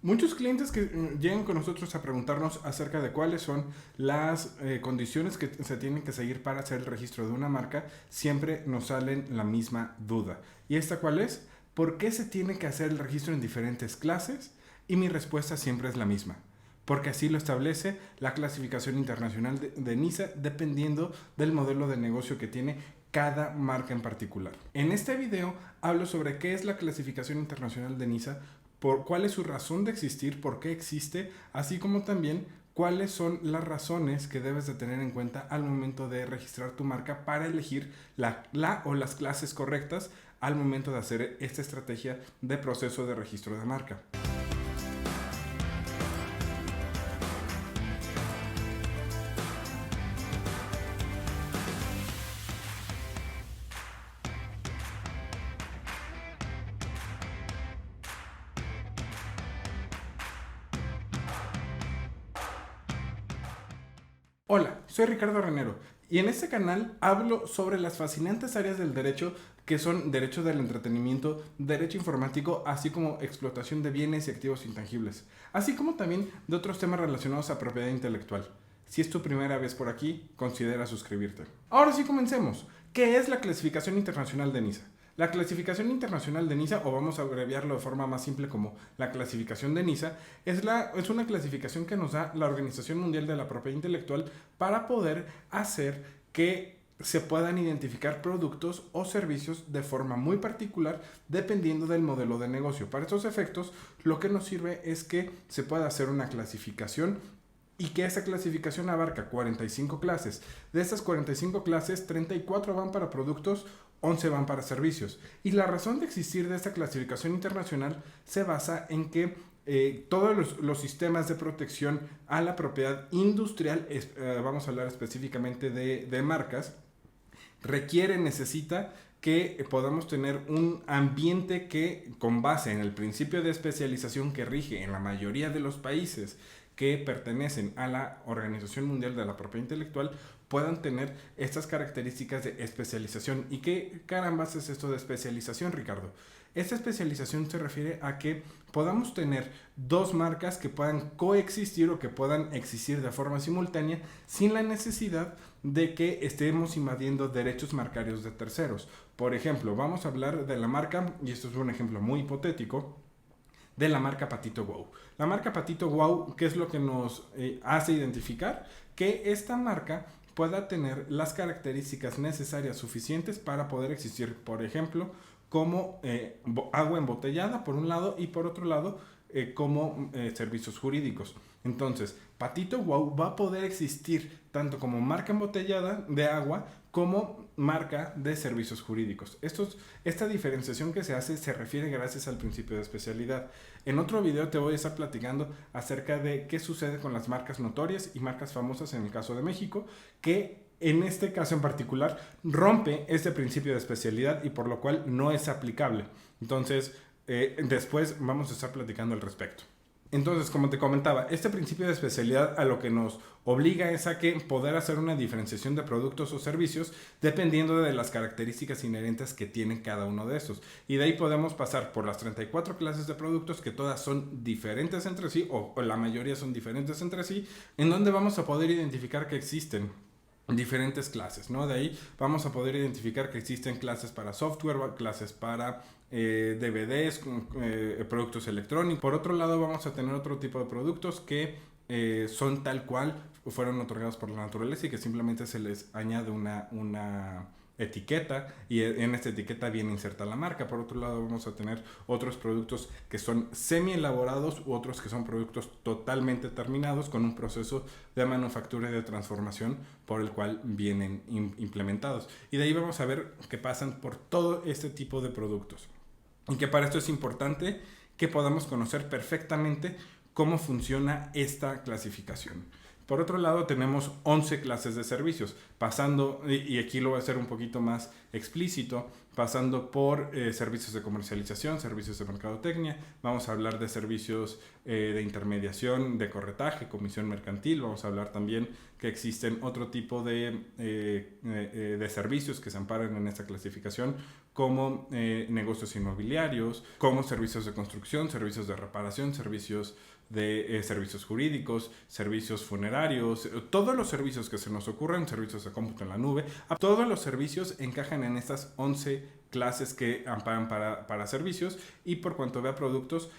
Muchos clientes que llegan con nosotros a preguntarnos acerca de cuáles son las condiciones que se tienen que seguir para hacer el registro de una marca, siempre nos salen la misma duda. ¿Y esta cuál es? ¿Por qué se tiene que hacer el registro en diferentes clases? Y mi respuesta siempre es la misma. Porque así lo establece la clasificación internacional de NISA, dependiendo del modelo de negocio que tiene cada marca en particular. En este video hablo sobre qué es la clasificación internacional de NISA, cuál es su razón de existir, por qué existe, así como también cuáles son las razones que debes de tener en cuenta al momento de registrar tu marca para elegir la o las clases correctas al momento de hacer esta estrategia de proceso de registro de marca. Hola, soy Ricardo Renero y en este canal hablo sobre las fascinantes áreas del derecho que son derecho del entretenimiento, derecho informático, así como explotación de bienes y activos intangibles, así como también de otros temas relacionados a propiedad intelectual. Si es tu primera vez por aquí, considera suscribirte. Ahora sí comencemos. ¿Qué es la clasificación internacional de NISA? La clasificación internacional de NISA, o vamos a abreviarlo de forma más simple como la clasificación de NISA, es una clasificación que nos da la Organización Mundial de la Propiedad Intelectual para poder hacer que se puedan identificar productos o servicios de forma muy particular dependiendo del modelo de negocio. Para estos efectos, lo que nos sirve es que se pueda hacer una clasificación y que esa clasificación abarca 45 clases. De estas 45 clases, 34 van para productos, 11 van para servicios. Y la razón de existir de esta clasificación internacional se basa en que todos los sistemas de protección a la propiedad industrial, vamos a hablar específicamente de marcas, necesita que podamos tener un ambiente que, con base en el principio de especialización que rige en la mayoría de los países que pertenecen a la Organización Mundial de la Propiedad Intelectual, puedan tener estas características de especialización. ¿Y qué carambas es esto de especialización, Ricardo? Esta especialización se refiere a que podamos tener dos marcas que puedan coexistir o que puedan existir de forma simultánea sin la necesidad de que estemos invadiendo derechos marcarios de terceros. Por ejemplo, vamos a hablar de la marca, y esto es un ejemplo muy hipotético, de la marca Patito Wow. La marca Patito Wow, ¿qué es lo que nos hace identificar? Que esta marca pueda tener las características necesarias suficientes para poder existir, por ejemplo, como agua embotellada por un lado y por otro lado como servicios jurídicos. Entonces, Patito Wow va a poder existir tanto como marca embotellada de agua como marca de servicios jurídicos. Esta diferenciación que se hace se refiere gracias al principio de especialidad. En otro video te voy a estar platicando acerca de qué sucede con las marcas notorias y marcas famosas en el caso de México, que en este caso en particular rompe este principio de especialidad y por lo cual no es aplicable. Entonces, después vamos a estar platicando al respecto. Entonces, como te comentaba, este principio de especialidad a lo que nos obliga es a que poder hacer una diferenciación de productos o servicios dependiendo de las características inherentes que tienen cada uno de estos. Y de ahí podemos pasar por las 34 clases de productos que todas son diferentes entre sí, o la mayoría son diferentes entre sí, en donde vamos a poder identificar que existen diferentes clases, ¿no? De ahí vamos a poder identificar que existen clases para software, clases para DVDs, productos electrónicos. Por otro lado, vamos a tener otro tipo de productos que son tal cual fueron otorgados por la naturaleza y que simplemente se les añade una etiqueta y en esta etiqueta viene insertada la marca. Por otro lado, vamos a tener otros productos que son semi elaborados u otros que son productos totalmente terminados con un proceso de manufactura y de transformación por el cual vienen implementados. Y de ahí vamos a ver que pasan por todo este tipo de productos. Y que para esto es importante que podamos conocer perfectamente cómo funciona esta clasificación. Por otro lado, tenemos 11 clases de servicios, pasando, y aquí lo voy a hacer un poquito más explícito, pasando por servicios de comercialización, servicios de mercadotecnia, vamos a hablar de servicios de intermediación, de corretaje, comisión mercantil, vamos a hablar también que existen otro tipo de servicios que se amparan en esta clasificación, como negocios inmobiliarios, como servicios de construcción, servicios de reparación, servicios jurídicos, servicios funerarios, todos los servicios que se nos ocurran, servicios de cómputo en la nube, todos los servicios encajan en estas 11 clases que amparan para servicios, y por cuanto vea productos,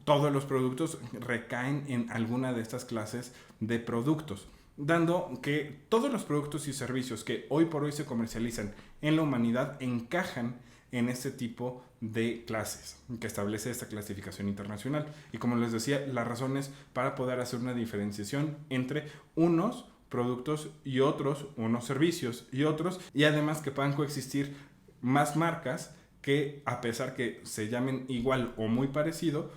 todos los productos recaen en alguna de estas clases de productos, dando que todos los productos y servicios que hoy por hoy se comercializan en la humanidad encajan en este tipo de clases que establece esta clasificación internacional. Y como les decía, las razones para poder hacer una diferenciación entre unos productos y otros, unos servicios y otros, y además que puedan coexistir más marcas que, a pesar que se llamen igual o muy parecido,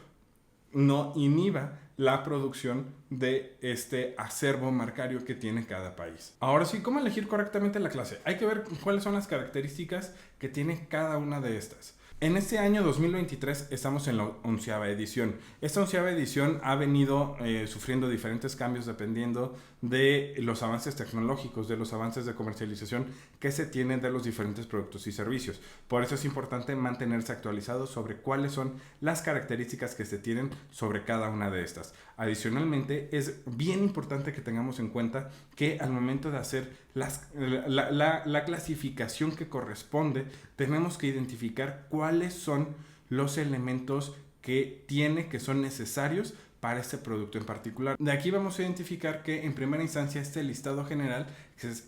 no inhiba la producción de este acervo marcario que tiene cada país. Ahora sí, ¿cómo elegir correctamente la clase? Hay que ver cuáles son las características que tiene cada una de estas. En este año 2023 estamos en la 11ª edición. Esta 11ª edición ha venido sufriendo diferentes cambios dependiendo de los avances tecnológicos, de los avances de comercialización que se tienen de los diferentes productos y servicios. Por eso es importante mantenerse actualizado sobre cuáles son las características que se tienen sobre cada una de estas. Adicionalmente, es bien importante que tengamos en cuenta que al momento de hacer la clasificación que corresponde, tenemos que identificar cuáles son los elementos que son necesarios para este producto en particular. De aquí vamos a identificar que en primera instancia este listado general,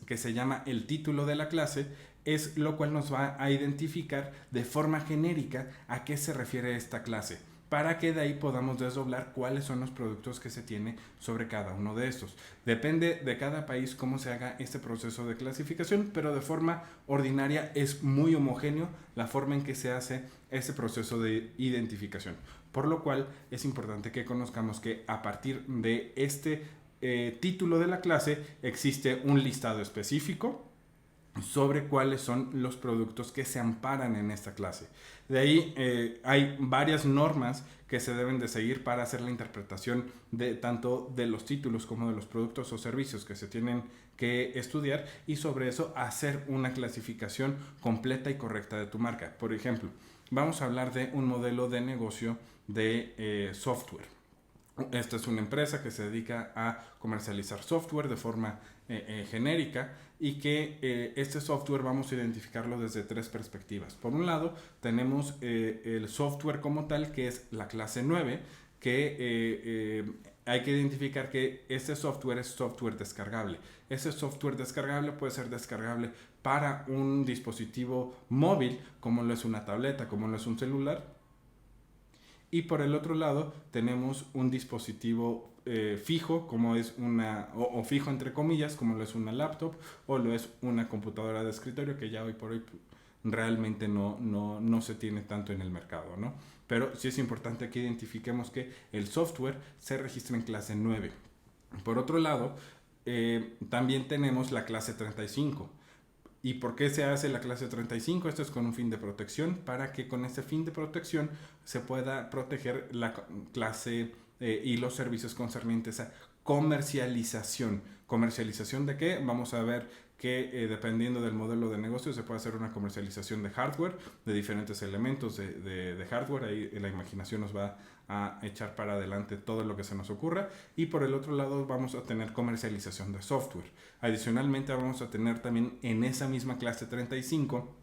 que se llama el título de la clase, es lo cual nos va a identificar de forma genérica a qué se refiere esta clase, para que de ahí podamos desdoblar cuáles son los productos que se tiene sobre cada uno de estos. Depende de cada país cómo se haga este proceso de clasificación, pero de forma ordinaria es muy homogéneo la forma en que se hace este proceso de identificación. Por lo cual es importante que conozcamos que a partir de este título de la clase existe un listado específico sobre cuáles son los productos que se amparan en esta clase. De ahí hay varias normas que se deben de seguir para hacer la interpretación de tanto de los títulos como de los productos o servicios que se tienen que estudiar, y sobre eso hacer una clasificación completa y correcta de tu marca. Por ejemplo, vamos a hablar de un modelo de negocio de software. Esta es una empresa que se dedica a comercializar software de forma genérica, y que este software vamos a identificarlo desde 3 perspectivas. Por un lado, tenemos el software como tal, que es la clase 9, que hay que identificar que este software es software descargable. Ese software descargable puede ser descargable para un dispositivo móvil, como lo es una tableta, como lo es un celular. Y por el otro lado tenemos un dispositivo fijo, como es o fijo entre comillas, como lo es una laptop o lo es una computadora de escritorio, que ya hoy por hoy realmente no se tiene tanto en el mercado, ¿no? Pero sí es importante que identifiquemos que el software se registra en clase 9. Por otro lado, también tenemos la clase 35. ¿Y por qué se hace la clase 35? Esto es con un fin de protección, para que con este fin de protección se pueda proteger la clase y los servicios concernientes a comercialización. ¿Comercialización de qué? Vamos a ver que dependiendo del modelo de negocio se puede hacer una comercialización de hardware, de diferentes elementos de hardware. Ahí la imaginación nos va a echar para adelante todo lo que se nos ocurra. Y por el otro lado vamos a tener comercialización de software. Adicionalmente vamos a tener también en esa misma clase 35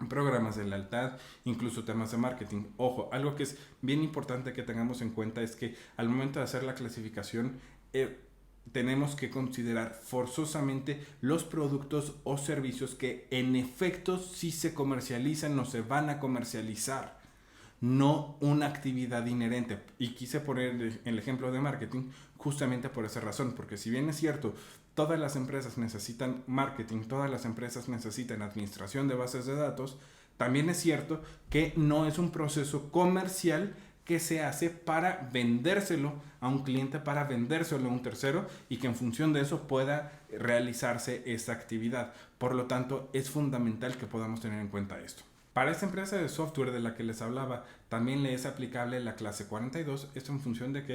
programas de lealtad, incluso temas de marketing. Ojo, algo que es bien importante que tengamos en cuenta es que al momento de hacer la clasificación tenemos que considerar forzosamente los productos o servicios que en efecto sí se comercializan o se van a comercializar, no una actividad inherente. Y quise poner el ejemplo de marketing justamente por esa razón, porque si bien es cierto, todas las empresas necesitan marketing, todas las empresas necesitan administración de bases de datos, también es cierto que no es un proceso comercial que se hace para vendérselo a un cliente, para vendérselo a un tercero, y que en función de eso pueda realizarse esta actividad. Por lo tanto, es fundamental que podamos tener en cuenta esto. Para esta empresa de software de la que les hablaba, también le es aplicable la clase 42. Esto en función de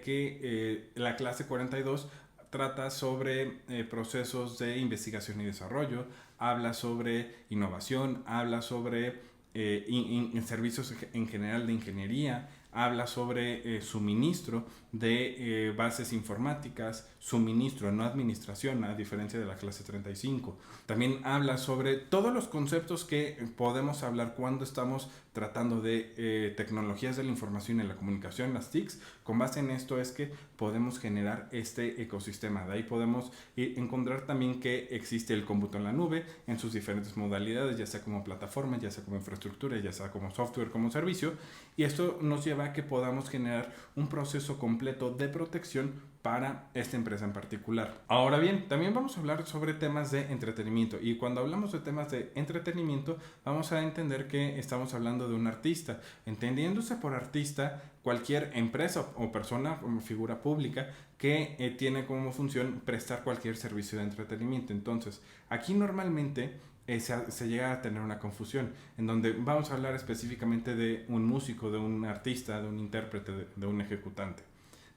que la clase 42 trata sobre procesos de investigación y desarrollo, habla sobre innovación, habla sobre servicios en general de ingeniería, habla sobre suministro de bases informáticas, suministro, no administración, a diferencia de la clase 35. También habla sobre todos los conceptos que podemos hablar cuando estamos tratando de tecnologías de la información y la comunicación, las TICs. Con base en esto es que podemos generar este ecosistema. De ahí podemos encontrar también que existe el cómputo en la nube en sus diferentes modalidades, ya sea como plataforma, ya sea como infraestructura, ya sea como software, como servicio. Y esto nos lleva a que podamos generar un proceso completo de protección para esta empresa en particular. Ahora bien, también vamos a hablar sobre temas de entretenimiento, y cuando hablamos de temas de entretenimiento vamos a entender que estamos hablando de un artista, entendiéndose por artista cualquier empresa o persona o figura pública que tiene como función prestar cualquier servicio de entretenimiento. Entonces, aquí normalmente se llega a tener una confusión, en donde vamos a hablar específicamente de un músico, de un artista, de un intérprete, de un ejecutante.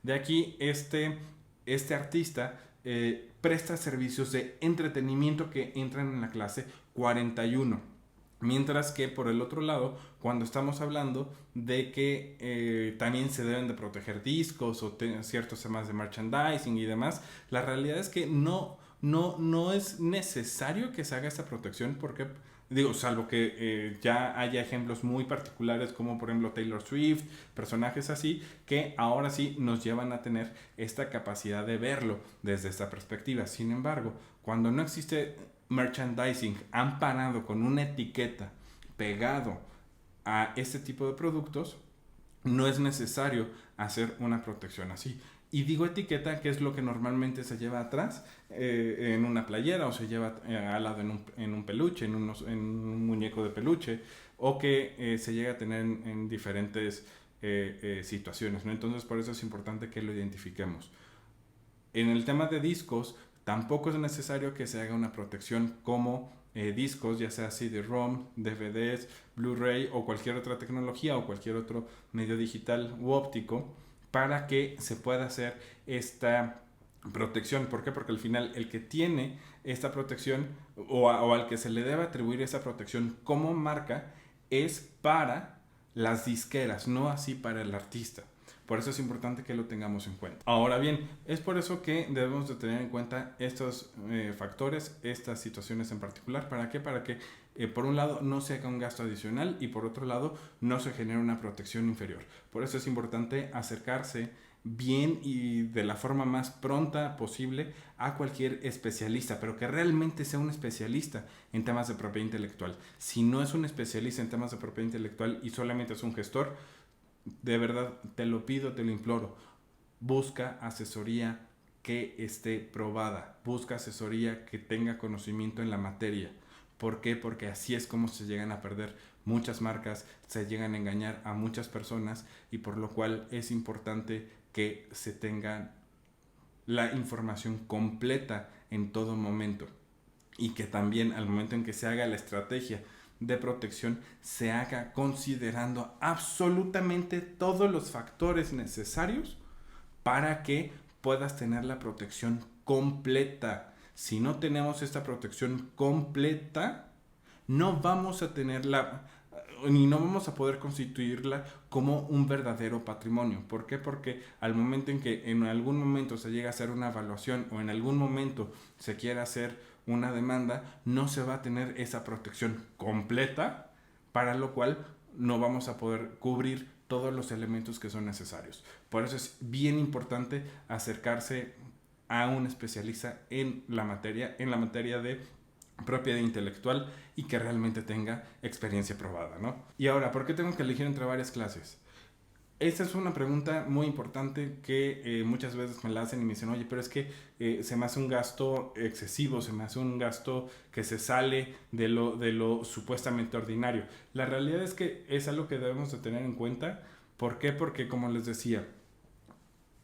De aquí este artista presta servicios de entretenimiento que entran en la clase 41. Mientras que por el otro lado, cuando estamos hablando de que también se deben de proteger discos o ciertos temas de merchandising y demás, la realidad es que no es necesario que se haga esta protección, porque digo, salvo que ya haya ejemplos muy particulares como por ejemplo Taylor Swift, personajes así, que ahora sí nos llevan a tener esta capacidad de verlo desde esta perspectiva. Sin embargo, cuando no existe merchandising amparado con una etiqueta pegado a este tipo de productos, no es necesario hacer una protección así. Y digo etiqueta, que es lo que normalmente se lleva atrás en una playera, o se lleva al lado en un peluche, en un muñeco de peluche, o que se llega a tener en diferentes situaciones, ¿no? Entonces, por eso es importante que lo identifiquemos. En el tema de discos, tampoco es necesario que se haga una protección como discos, ya sea CD-ROM, DVDs, Blu-ray o cualquier otra tecnología o cualquier otro medio digital u óptico, para que se pueda hacer esta protección. ¿Por qué? Porque al final el que tiene esta protección o al que se le debe atribuir esa protección como marca es para las disqueras, no así para el artista. Por eso es importante que lo tengamos en cuenta. Ahora bien, es por eso que debemos de tener en cuenta estos factores, estas situaciones en particular. ¿Para qué? Para que por un lado no se haga un gasto adicional y por otro lado no se genere una protección inferior. Por eso es importante acercarse bien y de la forma más pronta posible a cualquier especialista, pero que realmente sea un especialista en temas de propiedad intelectual. Si no es un especialista en temas de propiedad intelectual y solamente es un gestor, de verdad te lo pido, te lo imploro, busca asesoría que esté probada, busca asesoría que tenga conocimiento en la materia. ¿Por qué? Porque así es como se llegan a perder muchas marcas, se llegan a engañar a muchas personas, y por lo cual es importante que se tenga la información completa en todo momento, y que también al momento en que se haga la estrategia de protección se haga considerando absolutamente todos los factores necesarios para que puedas tener la protección completa. Si no tenemos esta protección completa, no vamos a tenerla ni no vamos a poder constituirla como un verdadero patrimonio. ¿Por qué? Porque al momento en que en algún momento se llega a hacer una evaluación o en algún momento se quiera hacer una demanda, no se va a tener esa protección completa, para lo cual no vamos a poder cubrir todos los elementos que son necesarios. Por eso es bien importante acercarse a un especialista en la materia de propiedad intelectual y que realmente tenga experiencia probada, ¿no? Y ahora, ¿por qué tengo que elegir entre varias clases? Esta es una pregunta muy importante que muchas veces me la hacen y me dicen, oye, pero es que se me hace un gasto excesivo, se me hace un gasto que se sale de lo supuestamente ordinario. La realidad es que es algo que debemos de tener en cuenta. ¿Por qué? Porque, como les decía,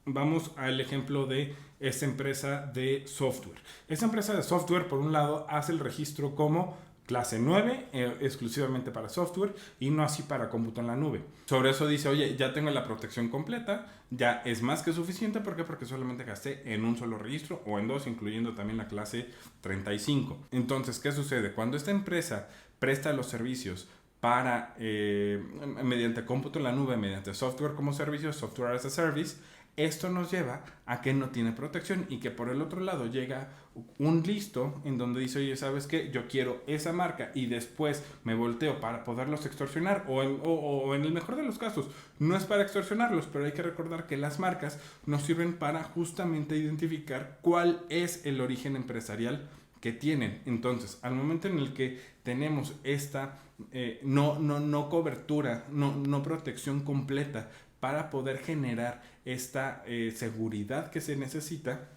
vamos al ejemplo de esta empresa de software. Esta empresa de software, por un lado, hace el registro como clase 9 exclusivamente para software y no así para cómputo en la nube. Sobre eso dice, oye, ya tengo la protección completa, ya es más que suficiente. ¿Por qué? Porque solamente gasté en un solo registro o en dos, incluyendo también la clase 35. Entonces, ¿qué sucede? Cuando esta empresa presta los servicios para mediante cómputo en la nube, mediante software como servicio, software as a service, esto nos lleva a que no tiene protección y que por el otro lado llega un listo en donde dice, oye, ¿sabes qué? Yo quiero esa marca y después me volteo para poderlos extorsionar o en el mejor de los casos, no es para extorsionarlos, pero hay que recordar que las marcas nos sirven para justamente identificar cuál es el origen empresarial que tienen. Entonces, al momento en el que tenemos esta no cobertura, no protección completa para poder generar esta seguridad que se necesita,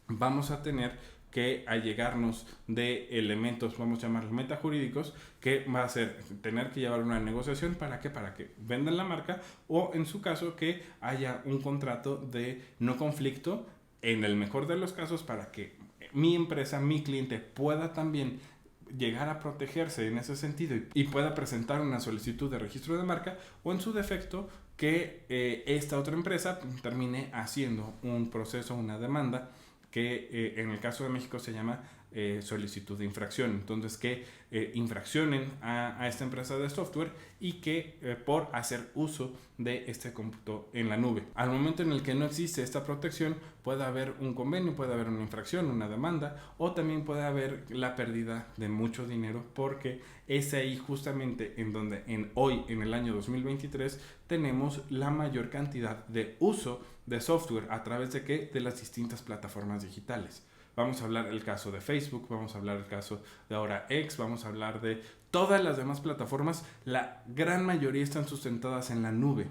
vamos a tener que allegarnos de elementos, vamos a llamarlos metajurídicos, que va a ser tener que llevar una negociación. ¿Para qué? Para que vendan la marca o en su caso que haya un contrato de no conflicto, en el mejor de los casos, para que mi empresa, mi cliente pueda también llegar a protegerse en ese sentido y pueda presentar una solicitud de registro de marca o en su defecto que esta otra empresa termine haciendo un proceso, una demanda que en el caso de México se llama solicitud de infracción. Entonces que infraccionen a esta empresa de software y que por hacer uso de este cómputo en la nube. Al momento en el que no existe esta protección, puede haber un convenio, puede haber una infracción, una demanda o también puede haber la pérdida de mucho dinero, porque es ahí justamente en donde hoy en el año 2023 tenemos la mayor cantidad de uso de software a través de ¿qué? De las distintas plataformas digitales. Vamos a hablar del caso de Facebook, vamos a hablar del caso de ahora X, vamos a hablar de todas las demás plataformas. La gran mayoría están sustentadas en la nube.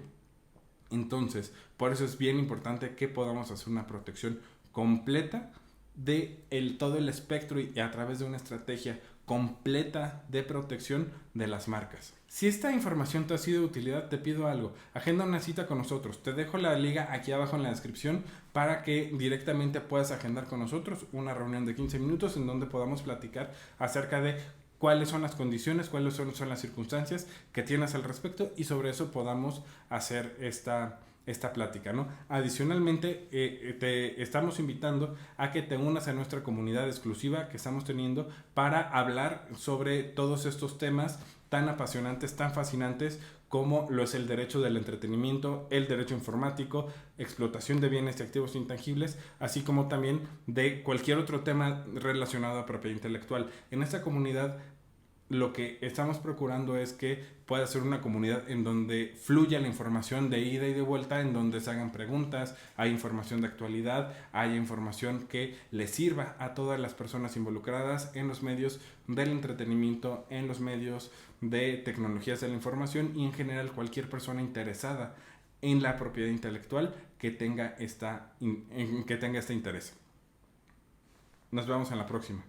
Entonces, por eso es bien importante que podamos hacer una protección completa de todo el espectro y a través de una estrategia completa de protección de las marcas. Si esta información te ha sido de utilidad, te pido algo: agenda una cita con nosotros. Te dejo la liga aquí abajo en la descripción para que directamente puedas agendar con nosotros una reunión de 15 minutos en donde podamos platicar acerca de cuáles son las condiciones, cuáles son las circunstancias que tienes al respecto y sobre eso podamos hacer esta plática, ¿no? Adicionalmente, te estamos invitando a que te unas a nuestra comunidad exclusiva que estamos teniendo para hablar sobre todos estos temas tan apasionantes, tan fascinantes como lo es el derecho del entretenimiento, el derecho informático, explotación de bienes y activos intangibles, así como también de cualquier otro tema relacionado a propiedad intelectual. En esta comunidad lo que estamos procurando es que pueda ser una comunidad en donde fluya la información de ida y de vuelta, en donde se hagan preguntas, hay información de actualidad, hay información que le sirva a todas las personas involucradas en los medios del entretenimiento, en los medios de tecnologías de la información y en general cualquier persona interesada en la propiedad intelectual que tenga este interés. Nos vemos en la próxima.